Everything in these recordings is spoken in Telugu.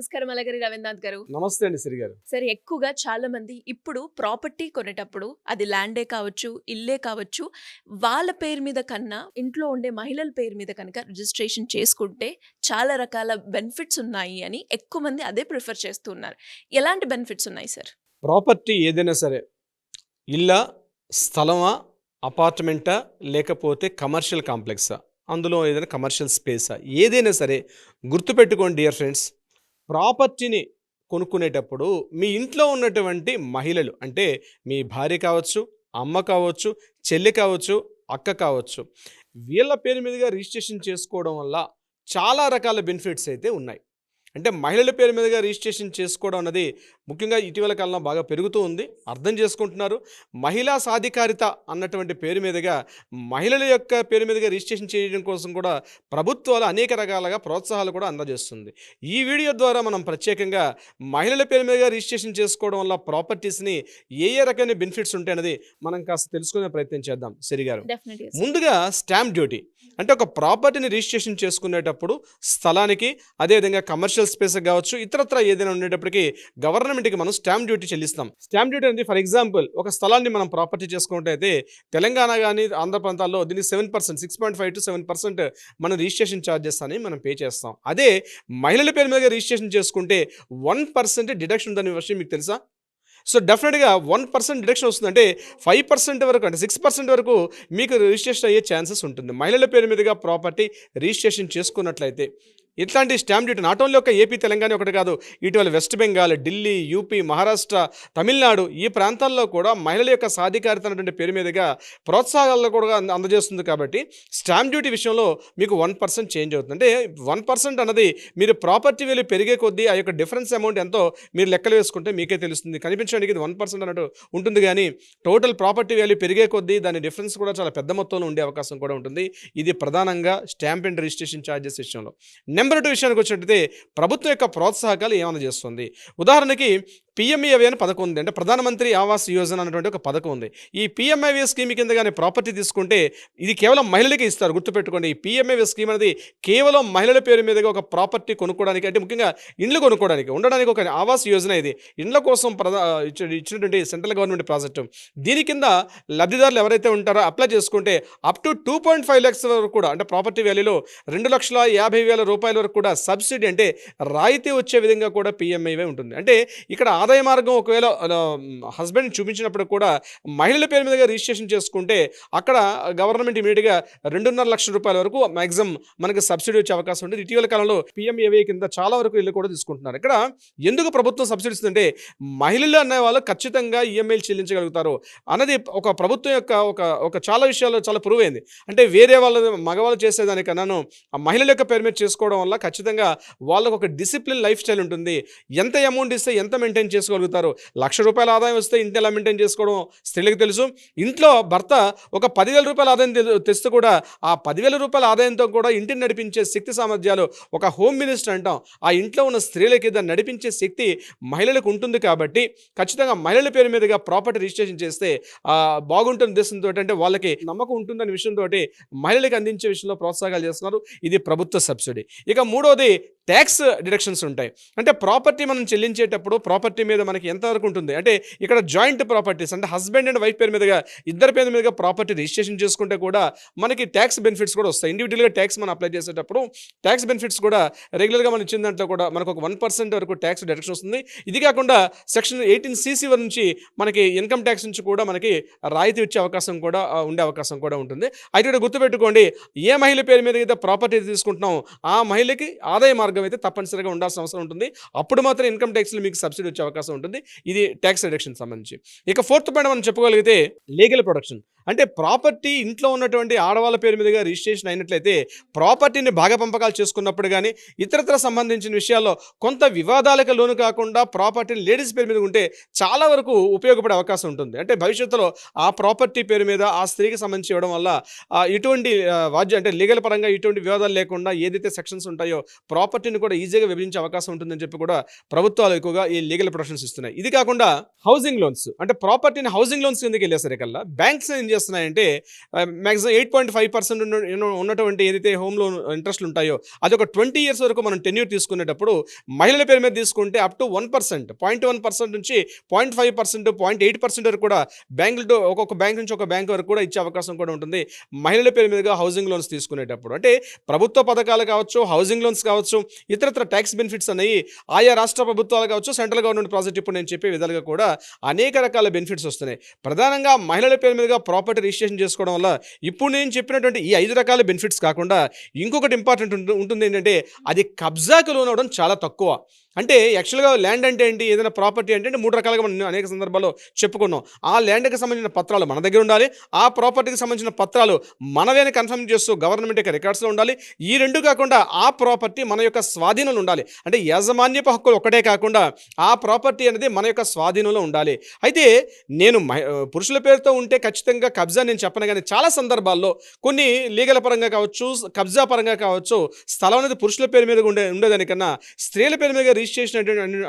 నమస్కారం అలగరి రవీంద్రనాథ్ గారు. నమస్తే అండి సిరి గారు. సరే ఎక్కువగా చాలా మంది ఇప్పుడు ప్రాపర్టీ కొనేటప్పుడు అది ల్యాండే కావచ్చు, ఇల్లే కావచ్చు, వాళ్ళ పేరు మీద కన్నా ఇంట్లో ఉండే మహిళల పేరు మీద కనుక రిజిస్ట్రేషన్ చేసుకుంటే చాలా రకాల బెనిఫిట్స్ ఉన్నాయి అని ఎక్కువ మంది అదే ప్రిఫర్ చేస్తున్నారు. ఎలాంటి బెనిఫిట్స్ ఉన్నాయి సార్? ప్రాపర్టీ ఏదైనా సరే ఇల్లా, స్థలమా, అపార్ట్మెంటా లేకపోతే కమర్షియల్ కాంప్లెక్సా, అందులో ఏదైనా కమర్షియల్ స్పేసా, ఏదైనా సరే గుర్తుపెట్టుకోండి డియర్ ఫ్రెండ్స్. ప్రాపర్టీని కొనుక్కునేటప్పుడు మీ ఇంట్లో ఉన్నటువంటి మహిళలు అంటే మీ భార్య కావచ్చు, అమ్మ కావచ్చు, చెల్లి కావచ్చు, అక్క కావచ్చు, వీళ్ళ పేరు మీదుగా రిజిస్ట్రేషన్ చేసుకోవడం వల్ల చాలా రకాల బెనిఫిట్స్ అయితే ఉన్నాయి. అంటే మహిళల పేరు మీదుగా రిజిస్ట్రేషన్ చేసుకోవడం అన్నది ముఖ్యంగా ఇటీవల కాలంలో బాగా పెరుగుతూ ఉంది. అర్థం చేసుకుంటున్నారు. మహిళా సాధికారిత అన్నటువంటి పేరు మీదుగా మహిళల యొక్క పేరు మీదుగా రిజిస్ట్రేషన్ చేయడం కోసం కూడా ప్రభుత్వాలు అనేక రకాలుగా ప్రోత్సాహాలు కూడా అందజేస్తుంది. ఈ వీడియో ద్వారా మనం ప్రత్యేకంగా మహిళల పేరు మీదుగా రిజిస్ట్రేషన్ చేసుకోవడం వల్ల ప్రాపర్టీస్ని ఏ రకమైన బెనిఫిట్స్ ఉంటాయన్నది మనం కాస్త తెలుసుకునే ప్రయత్నం చేద్దాం. సిరిగారు, ముందుగా స్టాంప్ డ్యూటీ అంటే ఒక ప్రాపర్టీని రిజిస్ట్రేషన్ చేసుకునేటప్పుడు స్థలానికి, అదేవిధంగా కమర్షియల్ స్పేస్ కావచ్చు, ఇతరత్ర ఏదైనా ఉండేటప్పటికి గవర్నమెంట్కి మనం స్టాంప్ డ్యూటీ చెల్లిస్తాం. స్టాంప్ డ్యూటీ అనేది ఫర్ ఎగ్జాంపుల్ ఒక స్థలాన్ని మనం ప్రాపర్టీ చేసుకున్నట్టయితే తెలంగాణ కానీ ఆంధ్ర ప్రాంతాల్లో దీన్ని 7%, 6.5 to 7% మనం రిజిస్ట్రేషన్ ఛార్జెస్ అని మనం పే చేస్తాం. అదే మహిళల పేరు మీద రిజిస్ట్రేషన్ చేసుకుంటే 1% డిడక్షన్ ఉందనే విషయం మీకు తెలుసా? సో డెఫినెట్గా 1% డిడక్షన్ వస్తుందంటే 5% వరకు, అంటే 6% వరకు మీకు రిజిస్ట్రేషన్ అయ్యే ఛాన్సెస్ ఉంటుంది మహిళల పేరు మీదుగా ప్రాపర్టీ రిజిస్ట్రేషన్ చేసుకున్నట్లయితే. ఇట్లాంటి స్టాంప్ డ్యూటీ నాట్ ఓన్లీ ఒక ఏపీ, తెలంగాణ ఒకటి కాదు, ఇటీవల వెస్ట్ బెంగాల్, ఢిల్లీ, యూపీ, మహారాష్ట్ర, తమిళనాడు ఈ ప్రాంతాల్లో కూడా మహిళల యొక్క సాధికారిత అనేటువంటి పేరు మీదుగా ప్రోత్సాహాలు కూడా అందజేస్తుంది. కాబట్టి స్టాంప్ డ్యూటీ విషయంలో మీకు 1% చేంజ్ అవుతుంది. అంటే 1% అన్నది మీరు ప్రాపర్టీ వాల్యూ పెరిగే కొద్దీ ఆ యొక్క డిఫరెన్స్ అమౌంట్ ఎంతో మీరు లెక్కలు వేసుకుంటే మీకే తెలుస్తుంది. కనిపించడానికి ఇది 1% అన్నట్టు ఉంటుంది, కానీ టోటల్ ప్రాపర్టీ వాల్యూ పెరిగే కొద్దీ దాని డిఫరెన్స్ కూడా చాలా పెద్ద మొత్తంలో ఉండే అవకాశం కూడా ఉంటుంది. ఇది ప్రధానంగా స్టాంప్ అండ్ రిజిస్ట్రేషన్ ఛార్జెస్ విషయంలో. నెంబర్ 2 విషయానికి వచ్చినట్టయితే ప్రభుత్వం యొక్క ప్రోత్సాహకాలు ఏమైనా చేస్తుంది. ఉదాహరణకి పిఎంఏవై అని పథకం ఉంది, అంటే ప్రధానమంత్రి ఆవాస్ యోజన అనేటువంటి ఒక పథకం ఉంది. ఈ పిఎంఏవై స్కీమ్ కింద కానీ ప్రాపర్టీ తీసుకుంటే ఇది కేవలం మహిళలకే ఇస్తారు. గుర్తుపెట్టుకోండి, ఈ పిఎంఏవై స్కీమ్ అనేది కేవలం మహిళల పేరు మీదుగా ఒక ప్రాపర్టీ కొనుక్కోవడానికి, అంటే ముఖ్యంగా ఇండ్లు కొనుక్కోవడానికి, ఉండడానికి ఒక ఆవాస్ యోజన. ఇది ఇండ్ల కోసం ఇచ్చినటువంటి సెంట్రల్ గవర్నమెంట్ ప్రాజెక్టు. దీని కింద లబ్ధిదారులు ఎవరైతే ఉంటారో అప్లై చేసుకుంటే అప్ టు 2.5 lakhs వరకు కూడా, అంటే ప్రాపర్టీ వాల్యూలో 2,50,000 రూపాయల వరకు కూడా సబ్సిడీ, అంటే రాయితీ వచ్చే విధంగా కూడా పిఎంఏవై ఉంటుంది. అంటే ఇక్కడ ఆదాయ మార్గం ఒకవేళ హస్బెండ్ చూపించినప్పుడు కూడా మహిళల పేరు మీదుగా రిజిస్ట్రేషన్ చేసుకుంటే అక్కడ గవర్నమెంట్ ఇమీడియట్గా 2.5 లక్షల రూపాయల వరకు మ్యాక్సిమం మనకి సబ్సిడీ వచ్చే అవకాశం ఉంటుంది. ఇటీవల కాలంలో పిఎంఏవై కింద చాలా వరకు ఇల్లు కూడా తీసుకుంటున్నారు. ఇక్కడ ఎందుకు ప్రభుత్వం సబ్సిడీ ఇస్తుందంటే మహిళలు అనే వాళ్ళు ఖచ్చితంగా ఈఎంఐలు చెల్లించగలుగుతారు అన్నది ఒక ప్రభుత్వం యొక్క ఒక చాలా విషయాల్లో చాలా ప్రూవ్ అయింది. అంటే వేరే వాళ్ళ మగవాళ్ళు చేసేదానికన్నాను ఆ మహిళల యొక్క పేరు మీద చేసుకోవడం వల్ల ఖచ్చితంగా వాళ్ళకు ఒక డిసిప్లిన్ లైఫ్ స్టైల్ ఉంటుంది. ఎంత అమౌంట్ ఇస్తే ఎంత మెయింటైన్ చేసుకోగలుగుతారు. 1,00,000 రూపాయల ఆదాయం వస్తే ఇంటి ఎలా మెయింటైన్ చేసుకోవడం స్త్రీలకు తెలుసు. ఇంట్లో భర్త ఒక 10,000 రూపాయల ఆదాయం తెస్తూ కూడా ఆ 10,000 రూపాయల ఆదాయంతో కూడా ఇంటిని నడిపించే శక్తి సామర్థ్యాలు ఒక హోమ్ మినిస్టర్ అంటాం, ఆ ఇంట్లో ఉన్న స్త్రీలకి దాన్ని నడిపించే శక్తి మహిళలకు ఉంటుంది. కాబట్టి ఖచ్చితంగా మహిళల పేరు మీదుగా ప్రాపర్టీ రిజిస్ట్రేషన్ చేస్తే బాగుంటుంది ఉద్దేశంతో, అంటే వాళ్ళకి నమ్మకం ఉంటుందనే విషయంతో మహిళలకు అందించే విషయంలో ప్రోత్సాహాలు చేస్తున్నారు. ఇది ప్రభుత్వ సబ్సిడీ. ఇక మూడోది ట్యాక్స్ డిడక్షన్స్ ఉంటాయి. అంటే ప్రాపర్టీ మనం చెల్లించేటప్పుడు ప్రాపర్టీ మీద మనకి ఎంతవరకు ఉంటుంది, అంటే ఇక్కడ జాయింట్ ప్రాపర్టీస్, అంటే హస్బెండ్ అండ్ వైఫ్ పేరు మీదుగా ఇద్దరి పేరు మీదుగా ప్రాపర్టీ రిజిస్ట్రేషన్ చేసుకుంటే కూడా మనకి ట్యాక్స్ బెనిఫిట్స్ కూడా వస్తాయి. ఇండివిజువల్గా ట్యాక్స్ మనం అప్లై చేసేటప్పుడు ట్యాక్స్ బెనిఫిట్స్ కూడా రెగ్యులర్గా మనం ఇచ్చిన దాంట్లో కూడా మనకు ఒక 1% వరకు ట్యాక్స్ డిడక్షన్ వస్తుంది. ఇది కాకుండా సెక్షన్ 18CC నుంచి మనకి ఇన్కమ్ ట్యాక్స్ నుంచి కూడా మనకి రాయితీ వచ్చే అవకాశం కూడా ఉండే అవకాశం కూడా ఉంటుంది. అయితే గుర్తుపెట్టుకోండి, ఏ మహిళ పేరు మీద అయితే ప్రాపర్టీ తీసుకుంటున్నాం ఆ మహిళకి ఆదాయ మార్గం అయితే తప్పనిసరిగా ఉండాల్సిన అవసరం ఉంటుంది. అప్పుడు మాత్రం ఇన్కమ్ ట్యాక్స్లో మీకు సబ్సిడీ వచ్చే అవకాశం ఉంటుంది. ఇది ట్యాక్స్ రిడక్షన్ సంబంధించి. ఇక 4th పాయింట్ మనం చెప్పుకోగలిగితే లీగల్ ప్రొటెక్షన్. అంటే ప్రాపర్టీ ఇంట్లో ఉన్నటువంటి ఆడవాళ్ళ పేరు మీదుగా రిజిస్ట్రేషన్ అయినట్లయితే ప్రాపర్టీని భాగ పంపకాలు చేసుకున్నప్పుడు కానీ ఇతరత్ర సంబంధించిన విషయాల్లో కొంత వివాదాలకు లోను కాకుండా ప్రాపర్టీని లేడీస్ పేరు మీద ఉంటే చాలా వరకు ఉపయోగపడే అవకాశం ఉంటుంది. అంటే భవిష్యత్తులో ఆ ప్రాపర్టీ పేరు మీద ఆ స్త్రీకి సంబంధించి ఇవ్వడం వల్ల ఇటువంటి అంటే లీగల్ పరంగా ఇటువంటి వివాదాలు లేకుండా ఏదైతే సెక్షన్స్ ఉంటాయో ప్రాపర్టీ ప్రాపర్టీని కూడా ఈజీగా విభజించే అవకాశం ఉంటుందని చెప్పి కూడా ప్రభుత్వాలు ఎక్కువగా ఈ లీగల్ ప్రొటెక్షన్స్ ఇస్తున్నాయి. ఇది కాకుండా హౌసింగ్ లోన్స్ అంటే ప్రాపర్టీని హౌసింగ్ లోన్స్ కిందకి వెళ్ళేసరికల్లా బ్యాంక్స్ ఏం చేస్తున్నాయంటే మ్యాక్సిమం 8.5% ఉన్నటువంటి ఏదైతే హోమ్ లోన్ ఇంట్రెస్ట్లు ఉంటాయో అది ఒక 20 years వరకు మనం టెన్యూర్ తీసుకునేటప్పుడు మహిళల పేరు మీద తీసుకుంటే అప్ టు 1%, 0.1% నుంచి 0.5%, 0.8% వరకు కూడా బ్యాంకులతో ఒక్కొక్క బ్యాంక్ నుంచి ఒక బ్యాంక్ వరకు కూడా ఇచ్చే అవకాశం కూడా ఉంటుంది మహిళల పేరు మీదుగా హౌసింగ్ లోన్స్ తీసుకునేటప్పుడు. అంటే ప్రభుత్వ పథకాలు కావచ్చు, హౌసింగ్ లోన్స్ కావచ్చు, ఇతరత్ర ట్యాక్స్ బెనిఫిట్స్ అనేవి ఆయా రాష్ట్ర ప్రభుత్వాలు కావచ్చు, సెంట్రల్ గవర్నమెంట్ ప్రాజెక్ట్ ఇప్పుడు నేను చెప్పే విధాలుగా కూడా అనేక రకాల బెనిఫిట్స్ వస్తున్నాయి. ప్రధానంగా మహిళల పేరు మీదుగా ప్రాపర్టీ రిజిస్ట్రేషన్ చేసుకోవడం వల్ల ఇప్పుడు నేను చెప్పినటువంటి ఈ 5 రకాల బెనిఫిట్స్ కాకుండా ఇంకొకటి ఇంపార్టెంట్ ఉంటుంది ఏంటంటే అది కబ్జాకు లోనవడం చాలా తక్కువ. అంటే యాక్చువల్గా ల్యాండ్ అంటే ఏంటి, ఏదైనా ప్రాపర్టీ అంటే 3 రకాలుగా మనం అనేక సందర్భాల్లో చెప్పుకున్నాం. ఆ ల్యాండ్కి సంబంధించిన పత్రాలు మన దగ్గర ఉండాలి, ఆ ప్రాపర్టీకి సంబంధించిన పత్రాలు మనవే అని కన్ఫర్మ్ చేస్తూ గవర్నమెంట్ యొక్క రికార్డ్స్లో ఉండాలి. ఈ 2 కాకుండా ఆ ప్రాపర్టీ మన యొక్క స్వాధీనంలో ఉండాలి. అంటే యాజమాన్యపు హక్కులు ఒకటే కాకుండా ఆ ప్రాపర్టీ అనేది మన యొక్క స్వాధీనంలో ఉండాలి. అయితే నేను పురుషుల పేరుతో ఉంటే ఖచ్చితంగా కబ్జా నేను చెప్పను, కానీ చాలా సందర్భాల్లో కొన్ని లీగల్ పరంగా కావచ్చు, కబ్జా పరంగా కావచ్చు, స్థలం అనేది పురుషుల పేరు మీద ఉండేదానికన్నా స్త్రీల పేరు మీద రిజిస్ట్రేషన్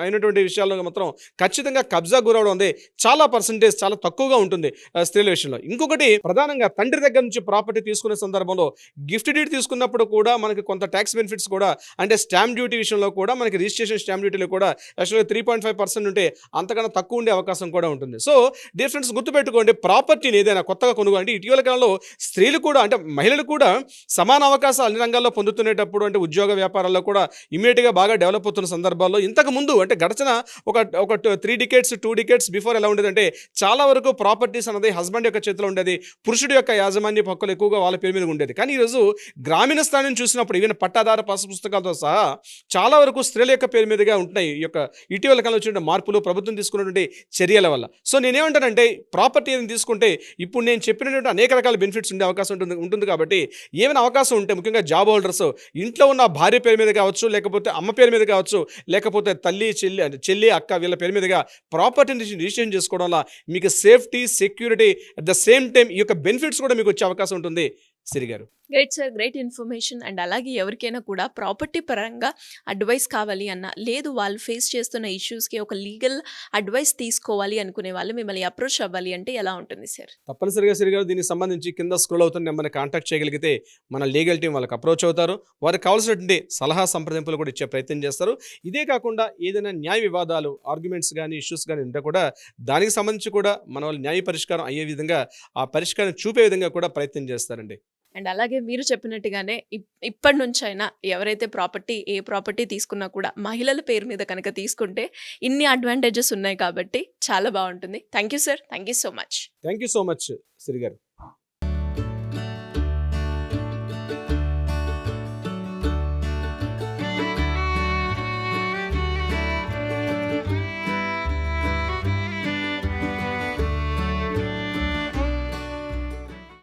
అయినటువంటి విషయాల్లో మాత్రం ఖచ్చితంగా కబ్జా గురవడం ఉంది చాలా పర్సెంటేజ్ చాలా తక్కువగా ఉంటుంది స్త్రీల విషయంలో. ఇంకొకటి ప్రధానంగా తండ్రి దగ్గర నుంచి ప్రాపర్టీ తీసుకునే సందర్భంలో గిఫ్ట్ డీడ్ తీసుకున్నప్పుడు కూడా మనకి కొంత ట్యాక్స్ బెనిఫిట్స్ కూడా, అంటే స్టాంప్ డ్యూటీ విషయంలో కూడా మనకి రిజిస్ట్రేషన్ స్టాంప్ డ్యూటీలో కూడా యాక్చువల్గా 3.5% ఉంటే అంతకన్నా తక్కువ ఉండే అవకాశం కూడా ఉంటుంది. సో డియర్ ఫ్రెండ్స్, గుర్తుపెట్టుకోండి, ప్రాపర్టీని ఏదైనా కొత్తగా కొనుగోలు అంటే ఇటీవల కాలంలో స్త్రీలు కూడా అంటే మహిళలు కూడా సమాన అవకాశాలు అన్ని రంగాల్లో పొందుతునేటప్పుడు అంటే ఉద్యోగ వ్యాపారాల్లో కూడా ఇమీడియట్గా బాగా డెవలప్ అవుతున్న సందర్భాల్లో ఇంతకు ముందు అంటే గడిచిన ఒక 3 decades 2 decades బిఫోర్ ఎలా ఉండేదంటే చాలా వరకు ప్రాపర్టీస్ అనేది హస్బెండ్ యొక్క చేతిలో ఉండేది, పురుషుడి యొక్క యాజమాన్య హక్కులు ఎక్కువగా వాళ్ళ పేరు మీద ఉండేది. కానీ ఈరోజు గ్రామీణ స్థాయిని చూసినప్పుడు ఈవెన్ పట్టాదార పాస్ పుస్తకాలతో సహా చాలా వరకు స్త్రీల యొక్క పేరు మీదుగా ఉంటున్నాయి. ఈ యొక్క ఇటీవల కాలంలో వచ్చిన మార్పులు ప్రభుత్వం తీసుకున్నటువంటి చర్యల వల్ల. సో నేనేమంటానంటే ప్రాపర్టీ ఏదైనా తీసుకుంటే ఇప్పుడు నేను చెప్పినటువంటి అనేక రకాల బెనిఫిట్స్ ఉండే అవకాశం ఉంటుంది కాబట్టి ఏమైనా అవకాశం ఉంటే ముఖ్యంగా జాబ్ హోల్డర్స్ ఇంట్లో ఉన్న భార్య పేరు మీద కావచ్చు, లేకపోతే అమ్మ పేరు మీద కావచ్చు, లేకపోతే తల్లి చెల్లి అక్క వీళ్ళ పేరు మీదుగా ప్రాపర్టీని రిజిస్ట్రేషన్ చేసుకోవడం వల్ల మీకు safety security at the same time ఈ యొక్క బెనిఫిట్స్ కూడా మీకు వచ్చే అవకాశం ఉంటుంది. సిరి గారు, great sir, great information. And అలాగే ఎవరికైనా కూడా ప్రాపర్టీ పరంగా అడ్వైస్ కావాలి అన్న, లేదు వాళ్ళు ఫేస్ చేస్తున్న ఇష్యూస్కి ఒక లీగల్ అడ్వైస్ తీసుకోవాలి అనుకునే వాళ్ళు మిమ్మల్ని అప్రోచ్ అవ్వాలి అంటే ఎలా ఉంటుంది సార్? తప్పనిసరిగా సిరి గారు, దీనికి సంబంధించి కింద స్క్రోల్ అవుతున్న నెంబర్ని కాంటాక్ట్ చేయగలిగితే మన లీగల్ టీం వాళ్ళకి అప్రోచ్ అవుతారు. వారికి కావాల్సినటువంటి సలహా సంప్రదింపులు కూడా ఇచ్చే ప్రయత్నం చేస్తారు. ఇదే కాకుండా ఏదైనా న్యాయ వివాదాలు, ఆర్గ్యుమెంట్స్ కానీ ఇష్యూస్ కానీ ఉంటే కూడా దానికి సంబంధించి కూడా మన వాళ్ళు న్యాయ పరిష్కారం అయ్యే విధంగా ఆ పరిష్కారం చూపే విధంగా కూడా ప్రయత్నం చేస్తారండి. అండ్ అలాగే మీరు చెప్పినట్టుగానే ఇప్పటి నుంచైనా ఎవరైతే ఏ ప్రాపర్టీ తీసుకున్నా కూడా మహిళల పేరు మీద కనుక తీసుకుంటే ఇన్ని అడ్వాంటేజెస్ ఉన్నాయి కాబట్టి చాలా బాగుంటుంది. Thank you sir, thank you so much. Thank you so much Siri గారు.